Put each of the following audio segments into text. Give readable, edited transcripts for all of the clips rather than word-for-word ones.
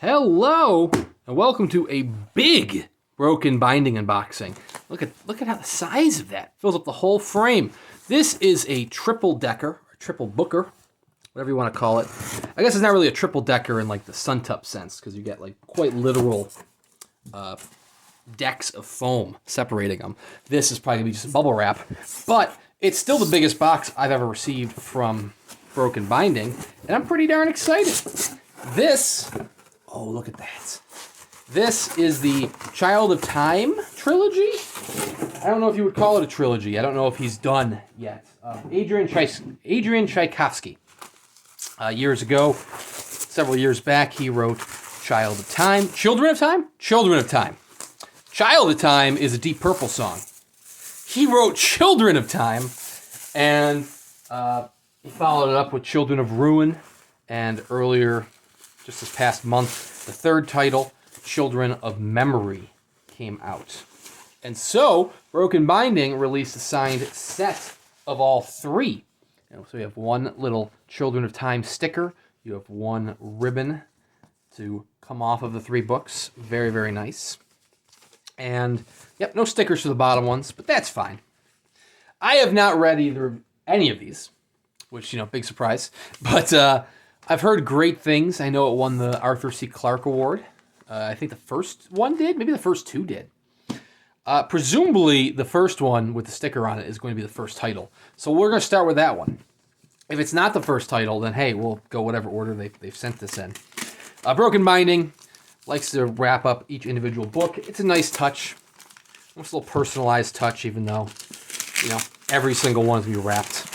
Hello, and welcome to a big Broken Binding unboxing. Look at how the size of that fills up the whole frame. This is a triple decker, or triple booker, whatever you want to call it. I guess it's not really a triple decker in like the Suntup sense, because you get like quite literal decks of foam separating them. This is probably gonna be just bubble wrap, but it's still the biggest box I've ever received from Broken Binding, and I'm pretty darn excited. This, oh, look at that. This is the Child of Time trilogy. I don't know if you would call it a trilogy. I don't know if he's done yet. Adrian Tchaikovsky. Years ago, several years back, he wrote Child of Time. Children of Time? Children of Time. Child of Time is a Deep Purple song. He wrote Children of Time, and he followed it up with Children of Ruin, and earlier, just this past month, the third title, Children of Memory, came out. And so, Broken Binding released a signed set of all three. And so you have one little Children of Time sticker, you have one ribbon to come off of the three books. Very, very nice. And, yep, no stickers for the bottom ones, but that's fine. I have not read any of these, which, big surprise. But I've heard great things. I know it won the Arthur C. Clarke Award. I think the first one did. Maybe the first two did. Presumably, the first one with the sticker on it is going to be the first title. So we're going to start with that one. If it's not the first title, then hey, we'll go whatever order they've sent this in. Broken Binding likes to wrap up each individual book. It's a nice touch. Almost a little personalized touch, even though, every single one is going to be wrapped.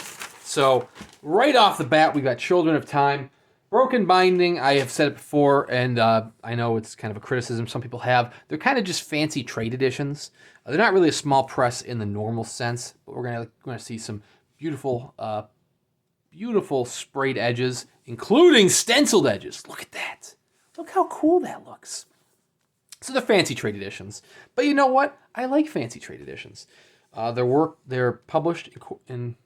So, right off the bat, we've got Children of Time. Broken Binding, I have said it before, and I know it's kind of a criticism some people have. They're kind of just fancy trade editions. They're not really a small press in the normal sense, but we're going to see some beautiful, beautiful sprayed edges, including stenciled edges. Look at that. Look how cool that looks. So they're fancy trade editions. But you know what? I like fancy trade editions. They're published in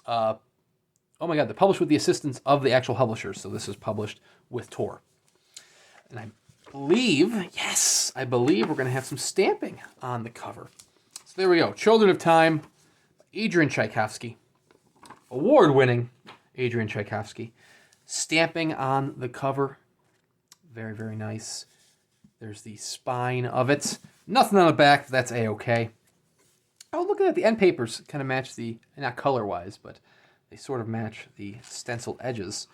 they're published with the assistance of the actual publishers. So this is published with Tor. And I believe we're going to have some stamping on the cover. So there we go. Children of Time, Adrian Tchaikovsky. Award-winning Adrian Tchaikovsky. Stamping on the cover. Very, very nice. There's the spine of it. Nothing on the back. That's A-okay. Oh, look at that. The end papers kind of match not color-wise, but they sort of match the stenciled edges.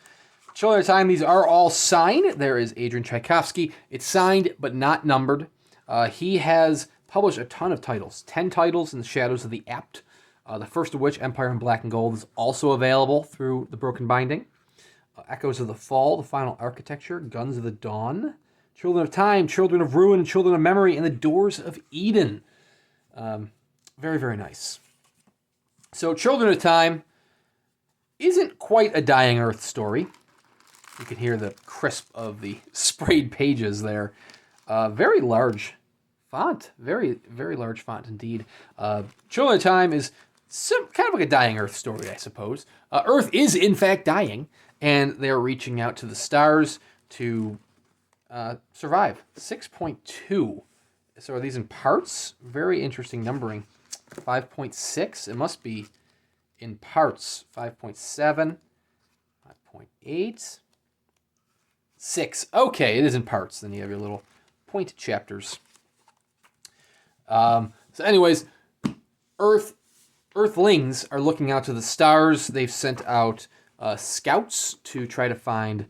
Children of Time, these are all signed. There is Adrian Tchaikovsky. It's signed, but not numbered. He has published a ton of titles. 10 titles in the Shadows of the Apt. The first of which, Empire in Black and Gold, is also available through the Broken Binding. Echoes of the Fall, The Final Architecture, Guns of the Dawn, Children of Time, Children of Ruin, Children of Memory, and The Doors of Eden. Very, very nice. So, Children of Time isn't quite a Dying Earth story. You can hear the crisp of the sprayed pages there. Very large font. Very, very large font indeed. Children of Time is kind of like a Dying Earth story, I suppose. Earth is, in fact, dying, and they're reaching out to the stars to survive. 6.2. So are these in parts? Very interesting numbering. 5.6. It must be in parts. 5.7. 5.8. 6. Okay, it is in parts. Then you have your little pointed chapters. So anyways, Earthlings are looking out to the stars. They've sent out scouts to try to find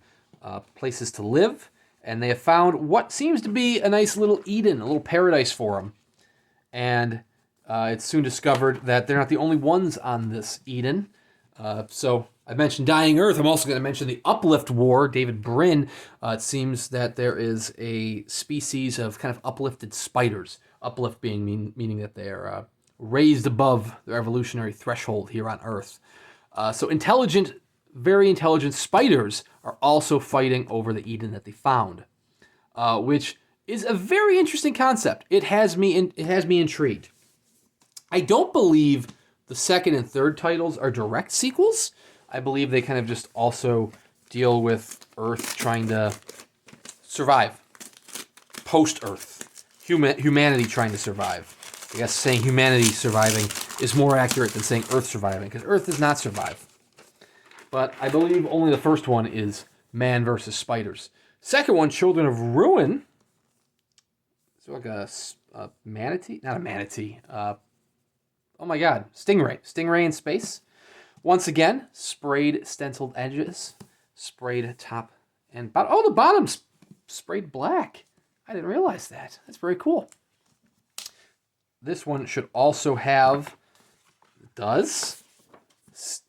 places to live. And they have found what seems to be a nice little Eden, a little paradise for them. And it's soon discovered that they're not the only ones on this Eden. So I mentioned Dying Earth. I'm also going to mention the Uplift War, David Brin. It seems that there is a species of kind of uplifted spiders. Uplift being meaning that they are raised above their evolutionary threshold here on Earth. So very intelligent spiders are also fighting over the Eden that they found, which is a very interesting concept. It has me intrigued. I don't believe the second and third titles are direct sequels. I believe they kind of just also deal with Earth trying to survive. Post-Earth. Humanity trying to survive. I guess saying humanity surviving is more accurate than saying Earth surviving, because Earth does not survive. But I believe only the first one is man versus spiders. Second one, Children of Ruin. It's like a manatee? Not a manatee. Oh my god. Stingray. Stingray in space. Once again, sprayed stenciled edges. Sprayed top and bottom. Oh, the bottom's sprayed black. I didn't realize that. That's very cool. This one should also have, does,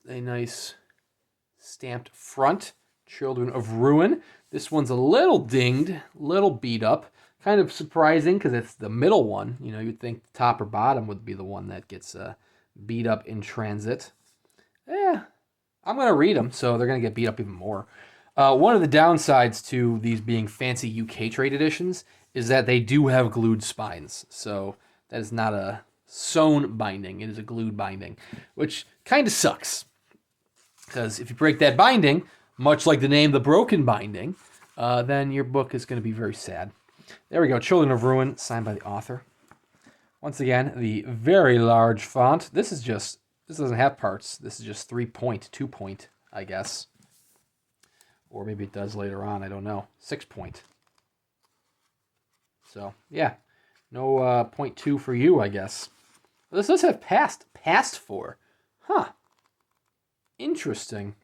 a nice stamped front. Children of Ruin. This one's a little dinged, little beat up. Kind of surprising because it's the middle one. You know, you'd think the top or bottom would be the one that gets beat up in transit. Yeah, I'm going to read them, so they're going to get beat up even more. One of the downsides to these being fancy UK trade editions is that they do have glued spines. So that is not a sewn binding. It is a glued binding, which kind of sucks. Because if you break that binding, much like the name The Broken Binding, then your book is going to be very sad. There we go. Children of Ruin, signed by the author. Once again, the very large font. This doesn't have parts. This is just 3-point, 2-point, I guess. Or maybe it does later on. I don't know. 6-point. So, yeah. No 0.2 for you, I guess. This does have passed for. Huh. Interesting.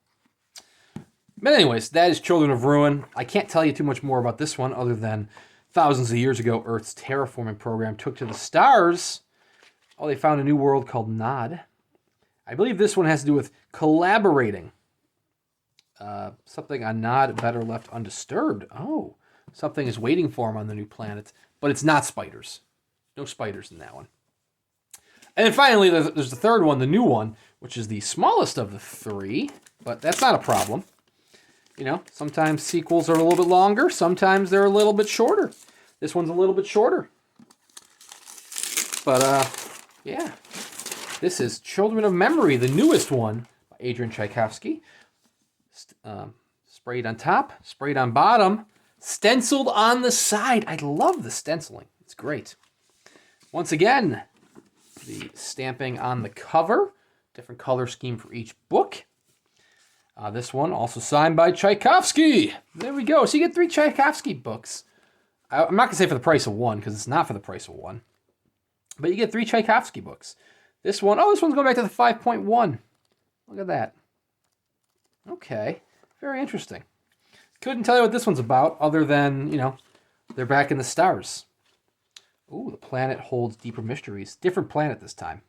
But anyways, that is Children of Ruin. I can't tell you too much more about this one other than thousands of years ago, Earth's terraforming program took to the stars. Oh, they found a new world called Nod. I believe this one has to do with collaborating. Something on Nod better left undisturbed. Oh, something is waiting for him on the new planet, but it's not spiders. No spiders in that one. And then finally, there's the third one, the new one, which is the smallest of the three, but that's not a problem. You know, sometimes sequels are a little bit longer, sometimes they're a little bit shorter. This one's a little bit shorter. But, yeah. This is Children of Memory, the newest one by Adrian Tchaikovsky. Sprayed on top, sprayed on bottom, stenciled on the side. I love the stenciling. It's great. Once again, the stamping on the cover. Different color scheme for each book. This one also signed by Tchaikovsky. There we go. So you get 3 Tchaikovsky books. I'm not going to say for the price of one, because it's not for the price of one. But you get 3 Tchaikovsky books. This one's going back to the 5.1. Look at that. Okay. Very interesting. Couldn't tell you what this one's about, other than, you know, they're back in the stars. Ooh, the planet holds deeper mysteries. Different planet this time,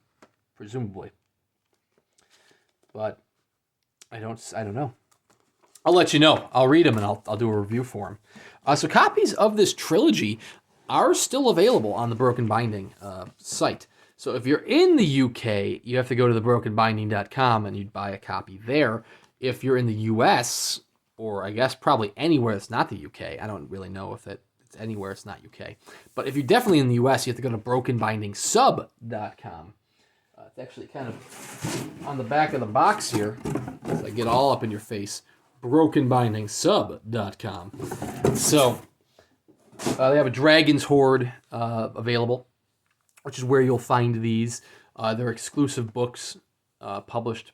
presumably. But I don't know. I'll let you know. I'll read them and I'll do a review for them. So copies of this trilogy are still available on the Broken Binding site. So if you're in the UK, you have to go to thebrokenbinding.com and you'd buy a copy there. If you're in the US, or I guess probably anywhere that's not the UK, I don't really know if it's anywhere it's not UK. But if you're definitely in the US, you have to go to brokenbindingsub.com. It's actually kind of on the back of the box here. So I get all up in your face. brokenbindingsub.com. So they have a Dragon's Hoard available, which is where you'll find these. They're exclusive books published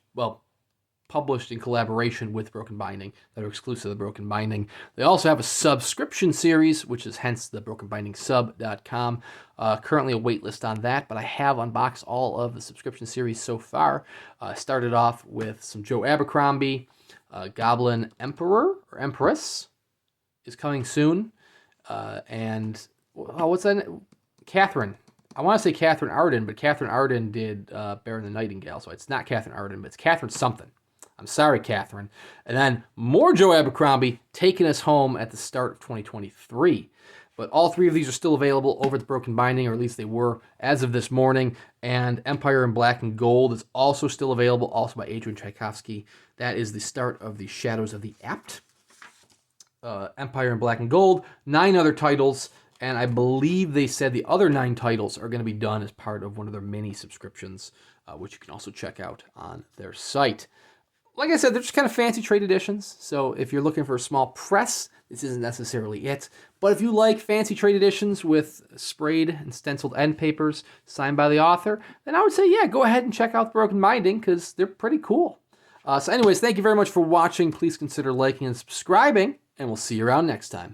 in collaboration with Broken Binding that are exclusive to the Broken Binding. They also have a subscription series, which is hence the brokenbindingsub.com. Currently a wait list on that, but I have unboxed all of the subscription series so far. Started off with some Joe Abercrombie. Goblin Emperor or Empress is coming soon. And what's that? Catherine. I want to say Catherine Arden, but Catherine Arden did Baron the Nightingale, so it's not Catherine Arden, but it's Catherine something. I'm sorry, Catherine. And then more Joe Abercrombie taking us home at the start of 2023. But all 3 of these are still available over at the Broken Binding, or at least they were as of this morning. And Empire in Black and Gold is also still available, also by Adrian Tchaikovsky. That is the start of the Shadows of the Apt. Empire in Black and Gold, 9 other titles. And I believe they said the other 9 titles are going to be done as part of one of their mini subscriptions, which you can also check out on their site. Like I said, they're just kind of fancy trade editions. So if you're looking for a small press, this isn't necessarily it. But if you like fancy trade editions with sprayed and stenciled end papers signed by the author, then I would say, yeah, go ahead and check out Broken Binding because they're pretty cool. So anyways, thank you very much for watching. Please consider liking and subscribing, and we'll see you around next time.